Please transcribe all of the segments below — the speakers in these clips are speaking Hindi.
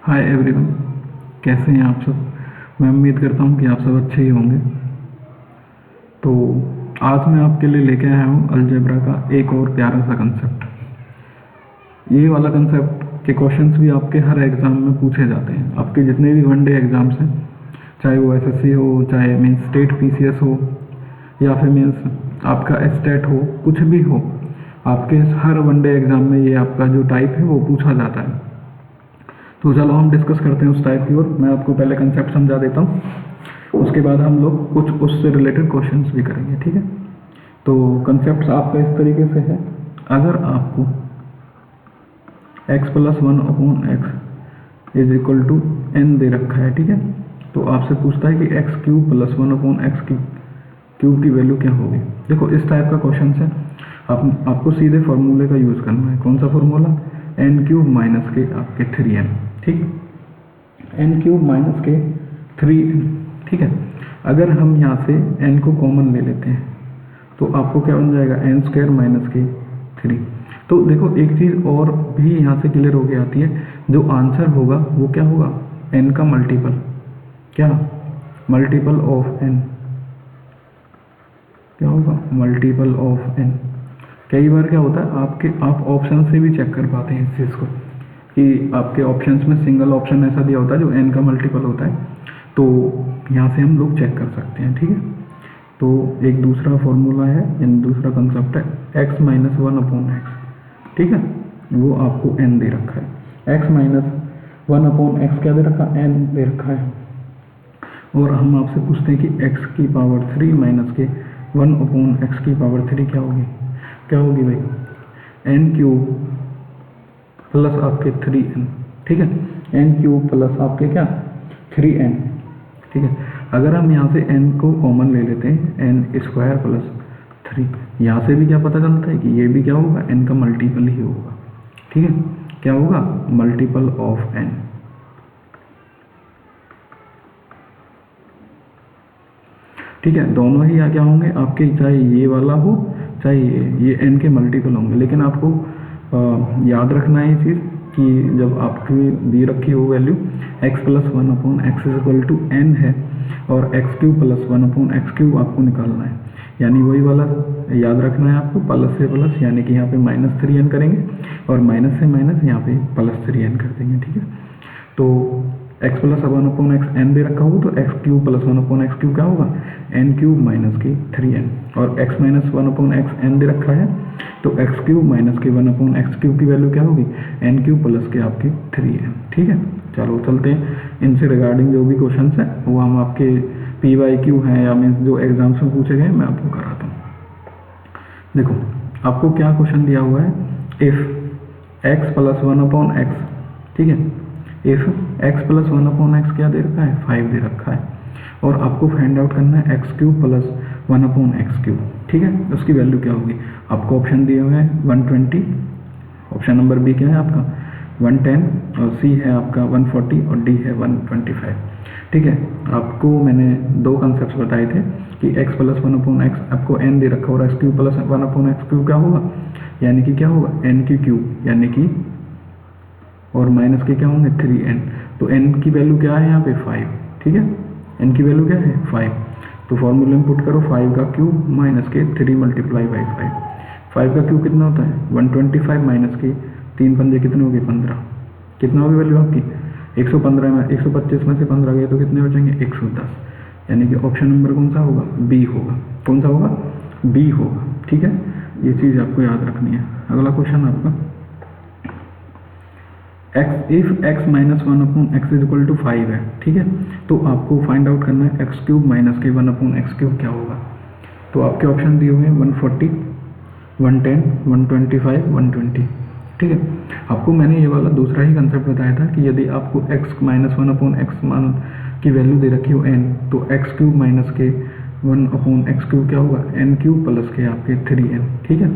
हाय एवरीवन, कैसे हैं आप सब। मैं उम्मीद करता हूं कि आप सब अच्छे ही होंगे। तो आज मैं आपके लिए लेके आया हूं अलजेब्रा का एक और प्यारा सा कंसेप्ट। ये वाला कंसेप्ट के क्वेश्चंस भी आपके हर एग्ज़ाम में पूछे जाते हैं। आपके जितने भी वनडे एग्ज़ाम्स हैं, चाहे वो एसएससी हो, चाहे मीन्स स्टेट पीसीएस हो, या फिर मीन्स आपका एस्टेट हो, कुछ भी हो, आपके हर वनडे एग्ज़ाम में ये आपका जो टाइप है वो पूछा जाता है। तो चलो हम डिस्कस करते हैं उस टाइप की ओर। मैं आपको पहले कंसेप्ट समझा देता हूँ, उसके बाद हम लोग कुछ उससे रिलेटेड क्वेश्चंस भी करेंगे, ठीक है। तो कंसेप्ट आपका इस तरीके से है। अगर आपको x plus 1/x is equal to n दे रखा है, ठीक है, तो आपसे पूछता है कि x cube plus 1/x cube की वैल्यू क्या होगी। देखो इस टाइप का क्वेश्चन है। आपको सीधे फॉर्मूले का यूज़ करना है। कौन सा फॉर्मूला? n क्यूब माइनस के आपके 3n, ठीक है, n क्यूब माइनस के 3n, ठीक है। अगर हम यहाँ से n को कॉमन ले लेते हैं तो आपको क्या बन जाएगा? n स्क्वायर माइनस के 3। तो देखो एक चीज़ और भी यहाँ से क्लियर होके आती है, जो आंसर होगा वो क्या होगा? n का मल्टीपल, क्या मल्टीपल ऑफ n, क्या होगा? Multiple of n। कई बार क्या होता है आप ऑप्शन से भी चेक कर पाते हैं इस चीज़ को, कि आपके ऑप्शंस में सिंगल ऑप्शन ऐसा दिया होता है जो n का मल्टीपल होता है, तो यहाँ से हम लोग चेक कर सकते हैं, ठीक है। तो एक दूसरा फॉर्मूला है, यानी दूसरा कंसेप्ट है x माइनस 1/x, ठीक है, वो आपको n दे रखा है। x माइनस 1/x क्या दे रखा? n दे रखा है। और हम आपसे पूछते हैं कि x की पावर 3 माइनस के 1/x की पावर 3 क्या होगी? क्या होगी भाई? n क्यूब प्लस आपके 3n, ठीक है, n क्यूब प्लस आपके क्या 3n, ठीक है। अगर हम यहाँ से n को कॉमन ले लेते हैं, n स्क्वायर प्लस 3, यहाँ से भी क्या पता चलता है कि ये भी क्या होगा? n का मल्टीपल ही होगा, ठीक है। क्या होगा? मल्टीपल ऑफ n, ठीक है। दोनों ही क्या होंगे आपके, चाहे ये वाला हो चाहे ये n के मल्टीपल होंगे। लेकिन आपको याद रखना है ये चीज़ कि जब आपकी दी रखी हो value x plus 1/x is equal to n है, और x cube plus 1/x cube आपको निकालना है, यानी वही वाला याद रखना है आपको, प्लस से प्लस, यानी कि यहाँ पे माइनस 3n करेंगे और माइनस से माइनस यहाँ पे प्लस 3n कर देंगे, ठीक है। तो x प्लस 1/x n दे रखा हो तो x cube plus 1/x cube क्या होगा? n क्यूब माइनस के 3n, और x माइनस 1/x n दे रखा है तो x क्यूब माइनस के 1/x क्यूब की वैल्यू क्या होगी? n क्यूब प्लस के आपके 3n, ठीक है। चलो चलते हैं, इनसे रिगार्डिंग जो भी क्वेश्चन है वो हम आपके PYQ हैं या मीन्स जो एग्जाम्स में पूछे गए मैं आपको कराता हूँ। देखो आपको क्या क्वेश्चन दिया हुआ है, इफ x प्लस 1/x, ठीक है, इफ x प्लस 1/x क्या दे रखा है? 5 दे रखा है, और आपको फाइंड आउट करना है x cube plus 1/x cube, ठीक है। उसकी वैल्यू क्या होगी? आपको ऑप्शन दिए हुए हैं 120, ऑप्शन नंबर बी क्या है आपका 110, और सी है आपका 140, और डी है 125, ठीक है। आपको मैंने दो कंसेप्ट बताए थे कि x प्लस 1/x आपको n दे रखा, और x cube plus 1/x cube क्या होगा? यानी कि क्या होगा? n की क्यूब, यानी कि, और माइनस के क्या होंगे? 3n। तो n की वैल्यू क्या है यहाँ पे? 5, ठीक है। n की वैल्यू क्या है? 5। तो फॉर्मूले में पुट करो 5 का क्यूब माइनस के 3 मल्टीप्लाई बाई 5। 5 का क्यूब कितना होता है? 125 माइनस के 3 पंजे कितने हो गए? 15। कितना होगी वैल्यू आपकी? 115 में 125 में से 15 गए तो कितने बचेंगे? 110, यानी कि ऑप्शन नंबर कौन सा होगा? बी होगा। कौन सा होगा? बी होगा, ठीक है। ये चीज़ आपको याद रखनी है। अगला क्वेश्चन आपका, if x minus 1/x is equal to 5 है, ठीक है, तो आपको फाइंड आउट करना है x क्यूब माइनस के 1/x क्यूब क्या होगा। तो आपके ऑप्शन दिए हुए हैं 140, 110, 125, 120, ठीक है। आपको मैंने ये वाला दूसरा ही कंसेप्ट बताया था कि यदि आपको x माइनस 1/x मान की वैल्यू दे रखी हो n, तो x क्यूब माइनस के 1/x क्यूब क्या होगा? n क्यूब प्लस के आपके 3n, ठीक है।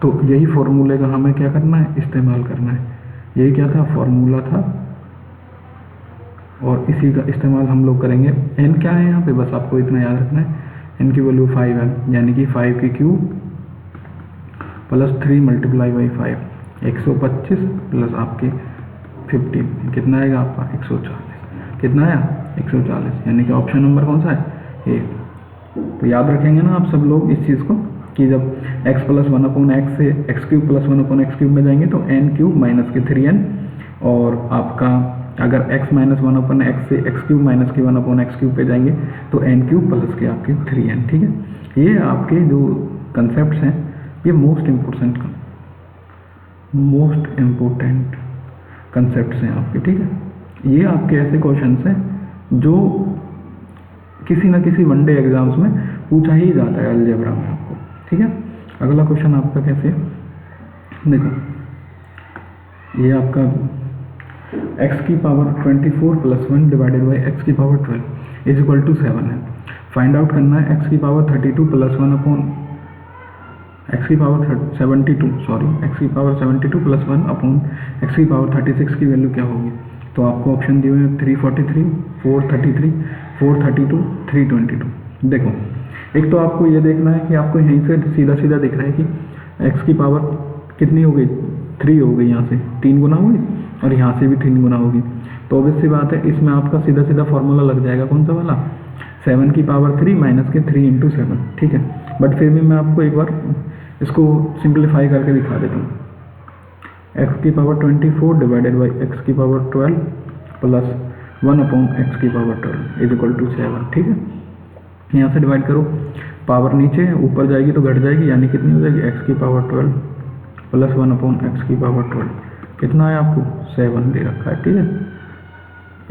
तो यही फॉर्मूले का हमें क्या करना है? इस्तेमाल करना है। यही क्या था? फॉर्मूला था, और इसी का इस्तेमाल हम लोग करेंगे। n क्या है यहाँ पे? बस आपको इतना याद रखना है, n की वैल्यू 5 है, यानी कि 5 की cube plus 3 multiply by 5, 125 plus आपके 50 कितना आएगा आपका 140। कितना आया 140, यानी कि ऑप्शन नंबर कौन सा है ए। तो याद रखेंगे ना आप सब लोग इस चीज़ को कि जब x प्लस 1/x से x cube plus 1/x cube में जाएंगे तो n क्यूब माइनस के 3n, और आपका अगर x माइनस 1/x से x क्यूब माइनस के 1/x क्यूब पे जाएंगे तो n क्यूब प्लस के आपके 3n। ठीक है, ये आपके जो कंसेप्ट हैं ये मोस्ट इम्पोर्टेंट कंसेप्ट हैं आपके। ठीक है, ये आपके ऐसे क्वेश्चंस हैं जो किसी ना किसी वनडे एग्जाम्स में पूछा ही जाता है अलजेब्रा में आपको। ठीक है, अगला क्वेश्चन आपका कैसे है, देखो ये आपका x की power 24 plus 1 divided by x की पावर 12 इज इक्वल टू 7 है। फाइंड आउट करना है x की पावर 32 प्लस 1 अपॉन x की पावर 72 प्लस 1 अपॉन x की पावर 36 की वैल्यू क्या होगी। तो आपको ऑप्शन दिए हुए हैं 343, 433, 432, 322। देखो एक तो आपको ये देखना है कि आपको यहीं से सीधा सीधा दिख रहा है कि x की पावर कितनी हो गई, 3 हो गई, यहाँ से 3 गुना होगी और यहाँ से भी 3 गुना होगी। तो ऑब्वियस सी बात है इसमें आपका सीधा सीधा फॉर्मूला लग जाएगा कौन सा वाला, 7 की पावर 3 माइनस के 3 इंटू 7। ठीक है, बट फिर भी मैं आपको एक बार इसको सिंप्लीफाई करके दिखा देता हूँ। x की पावर 24 डिवाइडेड बाई x की पावर 12 प्लस 1 अपॉन x की पावर 12 इज इक्वल टू 7। ठीक है, यहाँ से डिवाइड करो, पावर नीचे ऊपर जाएगी तो घट जाएगी, यानी कितनी हो जाएगी x की पावर 12 प्लस 1 अपॉन x की पावर 12। कितना है आपको 7 दे रखा है। ठीक है,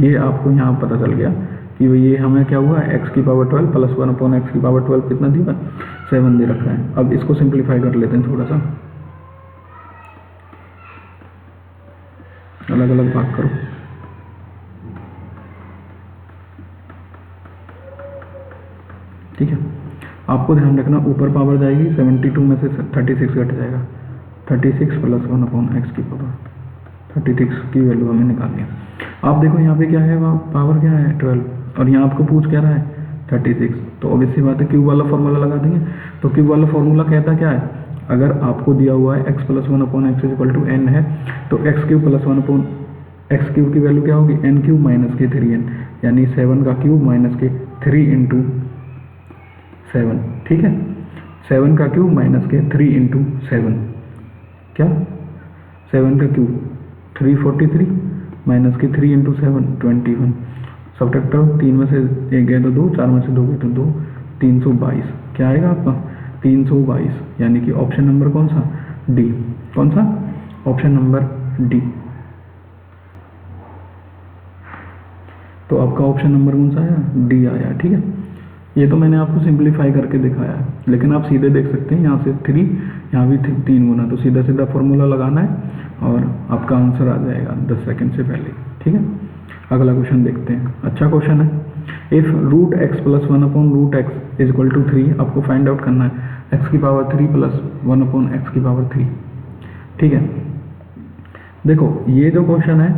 ये आपको यहाँ पता चल गया कि ये हमें क्या हुआ, x की पावर 12 प्लस 1 अपॉन x की पावर 12 कितना दिया 7 दे रखा है। अब इसको सिंप्लीफाई कर लेते हैं थोड़ा सा, अलग अलग भाग करो। ठीक है, आपको ध्यान रखना ऊपर पावर जाएगी 72 में से 36 घट जाएगा, 36 प्लस 1 अपॉन एक्स की पावर 36 की वैल्यू हमें निकालनी है। आप देखो यहाँ पे क्या है, वहाँ पावर क्या है 12, और यहाँ आपको पूछ क्या रहा है 36। तो ऑब्वियसली बात है क्यूब वाला फॉर्मूला लगा देंगे। तो क्यूब वाला फॉर्मूला कहता क्या है, अगर आपको दिया हुआ है x plus 1 upon x equal to n है तो x cube plus 1 upon x cube की वैल्यू क्या होगी n क्यूब माइनस के 3n, यानी 7 का क्यूब माइनस के 3 इंटू 7। ठीक है, 7 का क्यूब माइनस के 3 इंटू 7, क्या 7 का क्यूब 343 माइनस के 3 इंटू 7 21। सब्ट्रैक्ट करो, 3 में से 1 गए तो 2, 4 में से 2 गए तो 2, 322। क्या आएगा आपका 322, यानी कि ऑप्शन नंबर कौन सा डी। कौन सा ऑप्शन नंबर डी। तो आपका ऑप्शन नंबर कौन सा आया, डी आया। ठीक है, ये तो मैंने आपको सिंप्लीफाई करके दिखाया है, लेकिन आप सीधे देख सकते हैं यहाँ से 3, यहाँ भी 3 गुना, तो सीधा सीधा फॉर्मूला लगाना है और आपका आंसर आ जाएगा 10 सेकंड से पहले। ठीक है, अगला क्वेश्चन देखते हैं। अच्छा क्वेश्चन है, if root x plus 1 upon root x is equal to 3, आपको फाइंड आउट करना है एक्स की पावर 3 प्लस 1 अपॉन एक्स की पावर 3। ठीक है, देखो ये जो क्वेश्चन है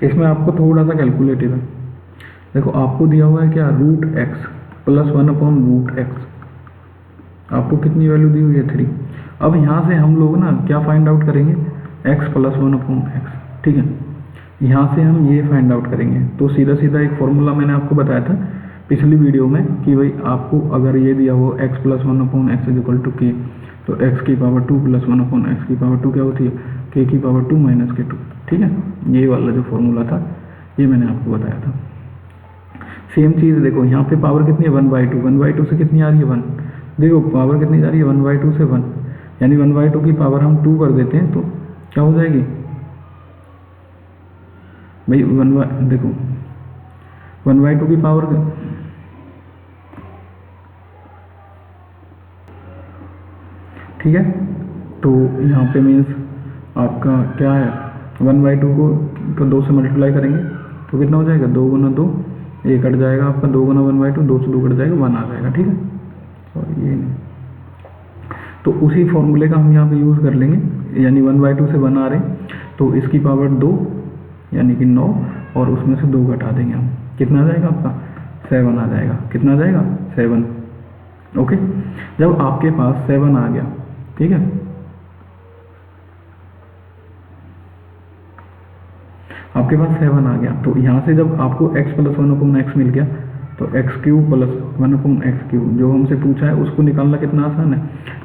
इसमें आपको थोड़ा सा कैलकुलेटिव है। देखो आपको दिया हुआ है क्या, root x plus 1 upon root x, आपको कितनी वैल्यू दी हुई है 3। अब यहाँ से हम लोग ना क्या फाइंड आउट करेंगे, x प्लस 1 अपॉन एक्स। ठीक है, यहाँ से हम ये फाइंड आउट करेंगे। तो सीधा सीधा एक फॉर्मूला मैंने आपको बताया था पिछली वीडियो में कि भाई आपको अगर ये दिया हो x plus 1 upon x is equal to k, तो x की पावर 2 प्लस 1 अपॉन एक्स की पावर 2 क्या होती है, k की पावर 2 माइनस के 2। ठीक है, ये वाला जो फॉर्मूला था ये मैंने आपको बताया था। सेम चीज़ देखो यहाँ पे पावर कितनी है 1/2, 1/2 से कितनी आ रही है 1। देखो पावर कितनी जा रही है 1/2 से 1, यानी 1/2 की पावर हम 2 कर देते हैं तो क्या हो जाएगी भाई देखो 1/2 की पावर ठीक है, तो यहाँ पे मीन्स आपका क्या है 1/2 को 2 से मल्टीप्लाई करेंगे तो कितना हो जाएगा 2 गुना 2, ये कट जाएगा आपका 2 गुना 1/2, 2 से 2 कट जाएगा 1 आ जाएगा। ठीक है, और ये नहीं, तो उसी फॉर्मूले का हम यहाँ पे यूज़ कर लेंगे, यानी 1/2 से 1 आ रहे तो इसकी पावर 2 यानी कि 9, और उसमें से 2 घटा देंगे हम, कितना आ जाएगा आपका 7 आ जाएगा। कितना आ जाएगा 7। ओके, जब आपके पास 7 आ गया, ठीक है, आपके पास 7 आ गया। तो यहाँ से जब आपको x प्लस 1/x मिल गया तो x³ प्लस 1/x³ जो हमसे पूछा है उसको निकालना कितना आसान है,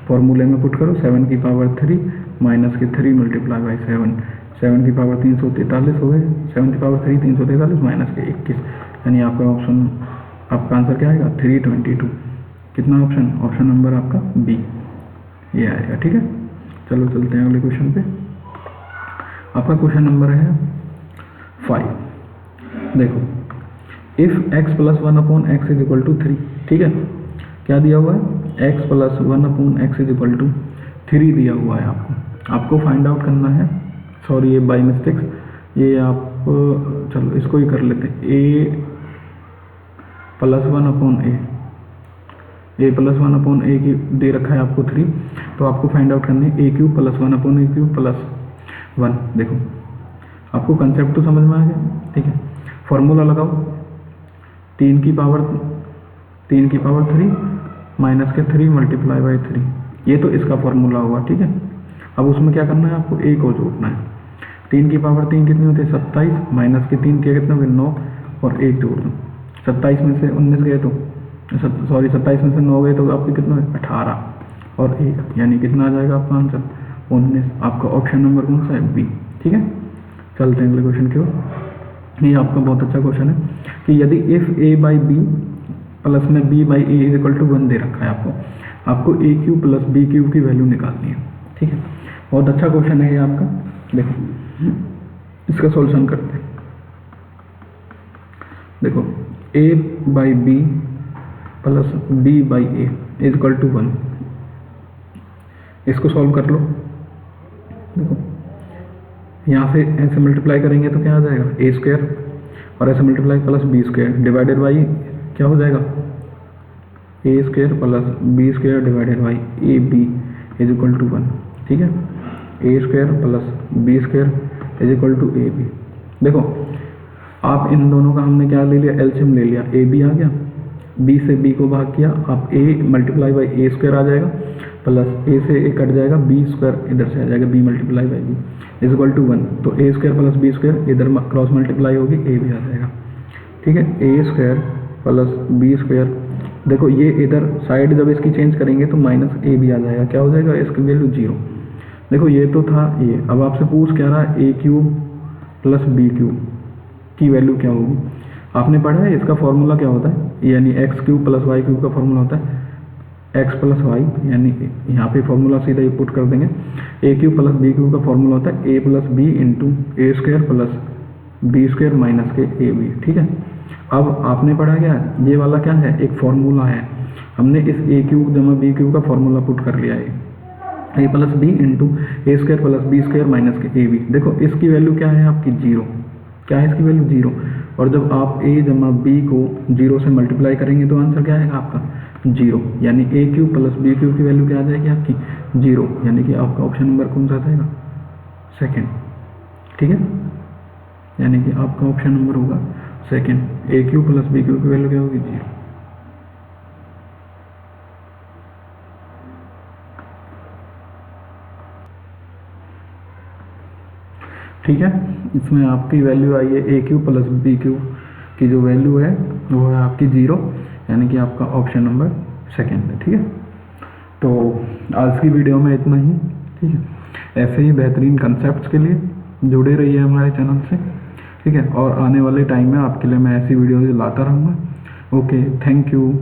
फॉर्मूले में पुट करो 7 की पावर 3 माइनस के 3 मल्टीप्लाई बाई 7, 7 की पावर 343 हो गए, 7 की पावर 3 343 माइनस के 21, यानी आपका ऑप्शन, आपका आंसर क्या आएगा 322। कितना ऑप्शन, ऑप्शन नंबर आपका बी ये आएगा। ठीक है, चलो चलते हैं अगले क्वेश्चन पे। आपका क्वेश्चन नंबर है 5। देखो, if x plus 1/x is equal to 3, ठीक है, क्या दिया हुआ है, x plus 1/x is equal to 3 दिया हुआ है आपको फाइंड आउट करना है। सॉरी, ये बाई मिस्टेक्स, ये आप चलो इसको ही कर लेते हैं, a plus 1/a, a plus 1/a की दे रखा है आपको 3, तो आपको फाइंड आउट करनी है a³ प्लस 1/a³ प्लस 1। देखो, आपको कंसेप्ट तो समझ में आ गया, ठीक है। फॉर्मूला लगाओ, 3 की पावर 3 माइनस के 3 मल्टीप्लाई बाई 3, ये तो इसका फॉर्मूला हुआ, ठीक है। अब उसमें क्या करना है, आपको a को जोड़ना है। 3 की पावर 3 कितनी होती है 27, माइनस के 3 के कितने हो गए 9, और 1 जोड़ दो। 27 में से 19 गए तो सॉरी 27 में से 9 गए तो आपके कितना है 18 और 1, यानी कितना आ जाएगा आपका आंसर 19। आपका ऑप्शन नंबर कौन सा है, बी। ठीक है, चलते हैं अगले क्वेश्चन की ओर। ये आपका बहुत अच्छा क्वेश्चन है कि यदि if a by b plus में b by a is equal to 1 दे रखा है आपको a³ प्लस b³ की वैल्यू निकालनी है। ठीक है, बहुत अच्छा क्वेश्चन है ये आपका। देखो, इसका सॉल्यूशन करते हैं। देखो, a by b plus b by a is equal to 1, इसको सॉल्व कर लो। देखो, यहाँ से ऐसे मल्टीप्लाई करेंगे तो क्या आ जाएगा a² और ऐसे multiply plus b² divided by क्या हो जाएगा a² plus b² divided by ab is equal to 1। ठीक है, a² plus b² is equal to ab। देखो, आप इन दोनों का हमने क्या ले लिया, एलसीएम ले लिया, ab आ गया, b से b को भाग किया, आप a मल्टीप्लाई बाई a² आ जाएगा, प्लस a से a कट जाएगा, b² इधर से आ जाएगा, b multiply by b is equal to 1। तो a² प्लस b² इधर क्रॉस मल्टीप्लाई होगी, a भी आ जाएगा। ठीक है, a² प्लस b², देखो ये इधर साइड जब इसकी चेंज करेंगे तो माइनस a भी आ जाएगा, क्या हो जाएगा, इसकी वैल्यू 0। देखो, ये तो था ये, अब आपसे पूछ क्या रहा है, a³ प्लस b³ की वैल्यू क्या होगी। आपने पढ़ा है इसका फॉर्मूला क्या होता है, यानी x³ प्लस y³ का फॉर्मूला होता है x प्लस वाई, यानी यहाँ पे फॉर्मूला सीधा ही पुट कर देंगे। a³ प्लस b³ का फॉर्मूला होता है a plus b into a² plus b² minus के ab। ठीक है, अब आपने पढ़ा क्या, ये वाला क्या है, एक फॉर्मूला है, हमने इस a³ जमा b³ का फॉर्मूला पुट कर लिया है, a plus b into a² plus b² minus के ab। देखो, इसकी वैल्यू क्या है आपकी 0, क्या है इसकी वैल्यू 0, और जब आप a जमा b को 0 से मल्टीप्लाई करेंगे तो आंसर क्या आएगा आपका 0, यानी a³ प्लस b³ की वैल्यू क्या आ जाएगी आपकी 0, यानी कि आपका ऑप्शन नंबर कौन सा जाएगा, सेकंड। ठीक है, यानी कि आपका ऑप्शन नंबर होगा सेकंड, a³ प्लस b³ की वैल्यू क्या होगी 0। ठीक है, इसमें आपकी वैल्यू आई है a³ प्लस b³ की जो वैल्यू है वो है आपकी 0, यानी कि आपका ऑप्शन नंबर सेकंड है। ठीक है, तो आज की वीडियो में इतना ही। ठीक है, ऐसे ही बेहतरीन कंसेप्ट्स के लिए जुड़े रहिए हमारे चैनल से। ठीक है, और आने वाले टाइम में आपके लिए मैं ऐसी वीडियोज़ लाता रहूँगा। Okay, thank you.